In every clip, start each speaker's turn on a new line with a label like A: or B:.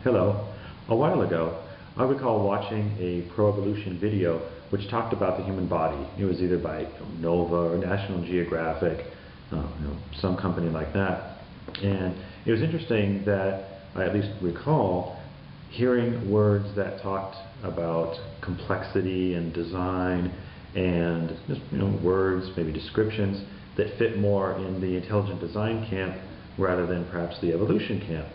A: Hello. A while ago, I recall watching a pro-evolution video which talked about the human body. It was either by Nova or National Geographic, some company like that. And it was interesting that I at least recall hearing words that talked about complexity and design and just, words, maybe descriptions that fit more in the intelligent design camp rather than perhaps the evolution camp.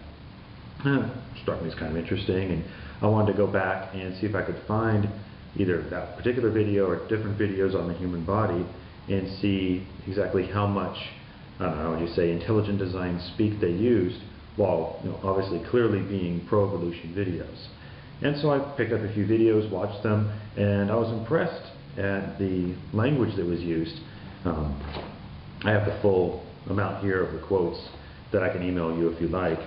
A: Struck me as kind of interesting, and I wanted to go back and see if I could find either that particular video or different videos on the human body and see exactly how much, I don't know, would you say, intelligent design speak they used, while obviously clearly being pro-evolution videos. And so I picked up a few videos, watched them, and I was impressed at the language that was used. I have the full amount here of the quotes that I can email you if you like.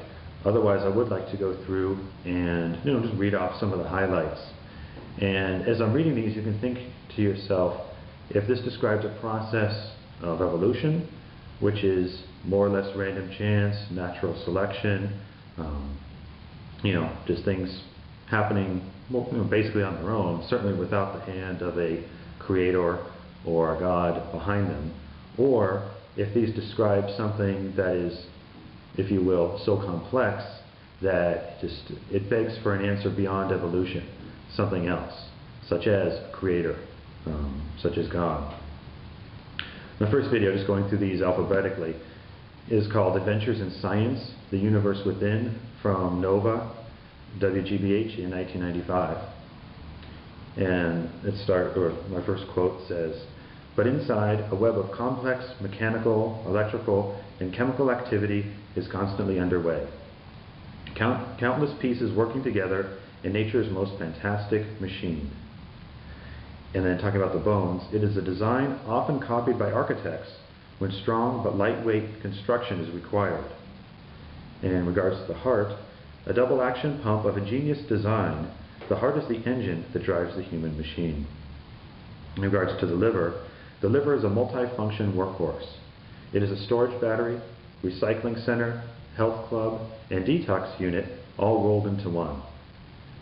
A: Otherwise, I would like to go through and just read off some of the highlights. And as I'm reading these, you can think to yourself, if this describes a process of evolution, which is more or less random chance, natural selection, just things happening basically on their own, certainly without the hand of a creator or a God behind them, or if these describe something that is, if you will, so complex that it begs for an answer beyond evolution, something else, such as a creator, such as God. The first video, just going through these alphabetically, is called Adventures in Science, The Universe Within, from Nova, WGBH in 1995. And my first quote says, "But inside, a web of complex mechanical, electrical, and chemical activity is constantly underway. Countless pieces working together in nature's most fantastic machine." And then talking about the bones, "It is a design often copied by architects when strong but lightweight construction is required. In regards to the heart, a double action pump of ingenious design, the heart is the engine that drives the human machine. In regards to the liver is a multi-function workhorse. It is a storage battery, recycling center, health club, and detox unit all rolled into one,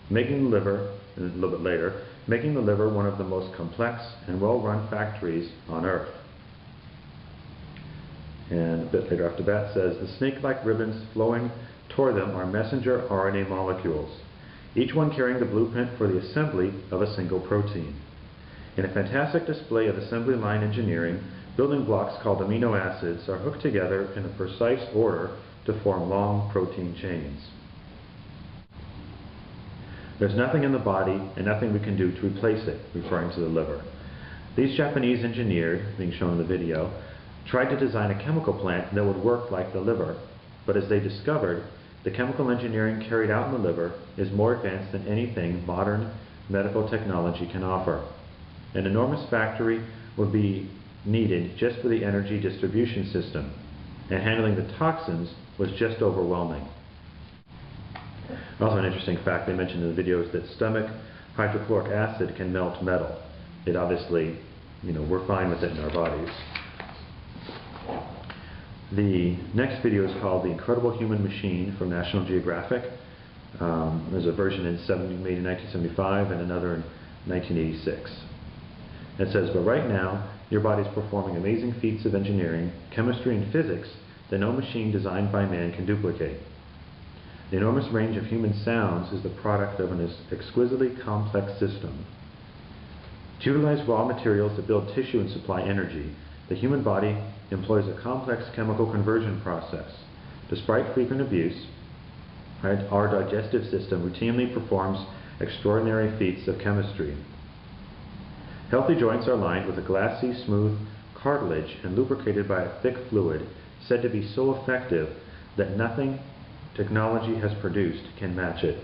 A: making the liver, and a little bit later, making the liver one of the most complex and well-run factories on Earth." And a bit later after that says, "The snake-like ribbons flowing toward them are messenger RNA molecules, each one carrying the blueprint for the assembly of a single protein. In a fantastic display of assembly line engineering, building blocks called amino acids are hooked together in a precise order to form long protein chains. There's nothing in the body and nothing we can do to replace it," referring to the liver. "These Japanese engineers," being shown in the video, "tried to design a chemical plant that would work like the liver, but as they discovered, the chemical engineering carried out in the liver is more advanced than anything modern medical technology can offer. An enormous factory would be needed just for the energy distribution system, and handling the toxins was just overwhelming." Also, an interesting fact they mentioned in the video is that stomach hydrochloric acid can melt metal. It obviously, we're fine with it in our bodies. The next video is called The Incredible Human Machine from National Geographic. There's a version made in 1975 and another in 1986. It says, "But right now, your body's performing amazing feats of engineering, chemistry, and physics that no machine designed by man can duplicate. The enormous range of human sounds is the product of an exquisitely complex system. To utilize raw materials to build tissue and supply energy, the human body employs a complex chemical conversion process. Despite frequent abuse, our digestive system routinely performs extraordinary feats of chemistry. Healthy joints are lined with a glassy, smooth cartilage and lubricated by a thick fluid said to be so effective that nothing technology has produced can match it.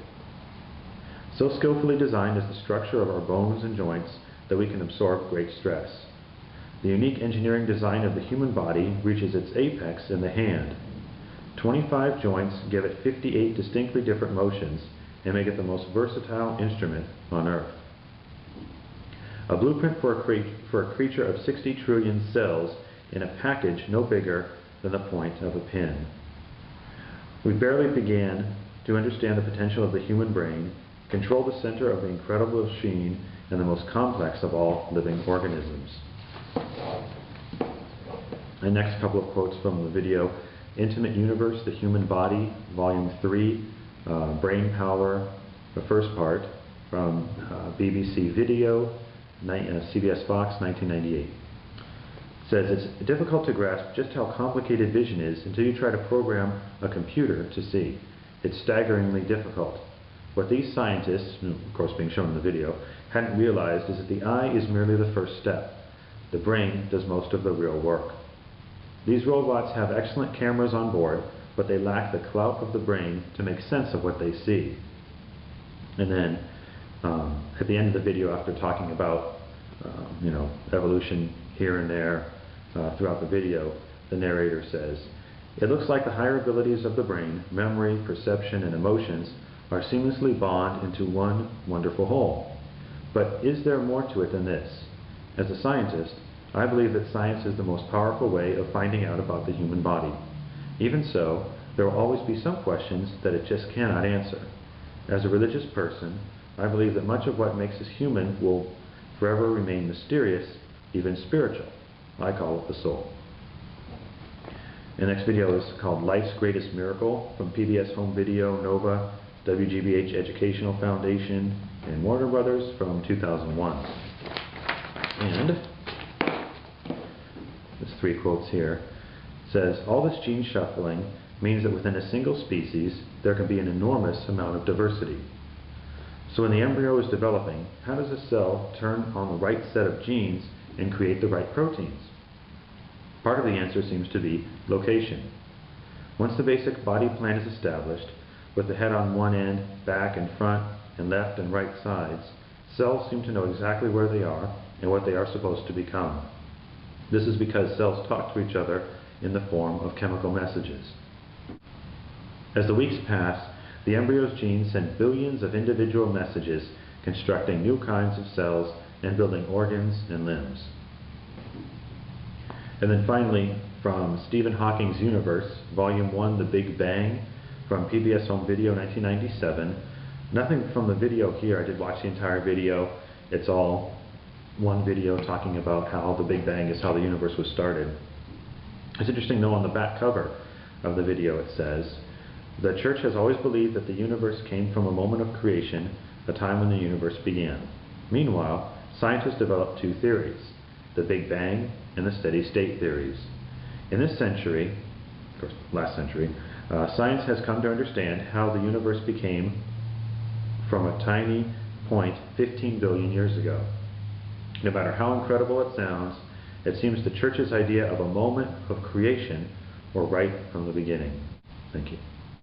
A: So skillfully designed is the structure of our bones and joints that we can absorb great stress. The unique engineering design of the human body reaches its apex in the hand. 25 joints give it 58 distinctly different motions and make it the most versatile instrument on Earth. A blueprint for a creature of 60 trillion cells in a package no bigger than the point of a pin. We barely began to understand the potential of the human brain, control the center of the incredible machine and the most complex of all living organisms. The next couple of quotes from the video: Intimate Universe, The Human Body, Volume 3, Brain Power, the first part, from BBC Video, CBS Fox, 1998. It says, it's difficult to grasp just how complicated vision is until you try to program a computer to see. It's staggeringly difficult. What these scientists, of course being shown in the video, hadn't realized is that the eye is merely the first step. The brain does most of the real work. These robots have excellent cameras on board, but they lack the clout of the brain to make sense of what they see. And then, at the end of the video, after talking about, evolution here and there throughout the video, the narrator says, "It looks like the higher abilities of the brain, memory, perception, and emotions, are seamlessly bonded into one wonderful whole. But is there more to it than this? As a scientist, I believe that science is the most powerful way of finding out about the human body. Even so, there will always be some questions that it just cannot answer. As a religious person, I believe that much of what makes us human will forever remain mysterious, even spiritual. I call it the soul." The next video is called Life's Greatest Miracle, from PBS Home Video, Nova, WGBH Educational Foundation, and Warner Brothers, from 2001. And there's 3 quotes here. It says, "All this gene shuffling means that within a single species there can be an enormous amount of diversity. So when the embryo is developing, how does a cell turn on the right set of genes and create the right proteins? Part of the answer seems to be location. Once the basic body plan is established, with the head on one end, back and front, and left and right sides, cells seem to know exactly where they are and what they are supposed to become. This is because cells talk to each other in the form of chemical messages. As the weeks pass, the embryo's genes send billions of individual messages, constructing new kinds of cells and building organs and limbs." And then finally, from Stephen Hawking's Universe, Volume 1, The Big Bang, from PBS Home Video, 1997. Nothing from the video here. I did watch the entire video. It's all one video talking about how the Big Bang is how the universe was started. It's interesting, though, on the back cover of the video it says, "The Church has always believed that the universe came from a moment of creation, a time when the universe began. Meanwhile, scientists developed 2 theories, the Big Bang and the steady state theories. In this century, of course last century, science has come to understand how the universe became from a tiny point 15 billion years ago. No matter how incredible it sounds, it seems the Church's idea of a moment of creation were right from the beginning." Thank you.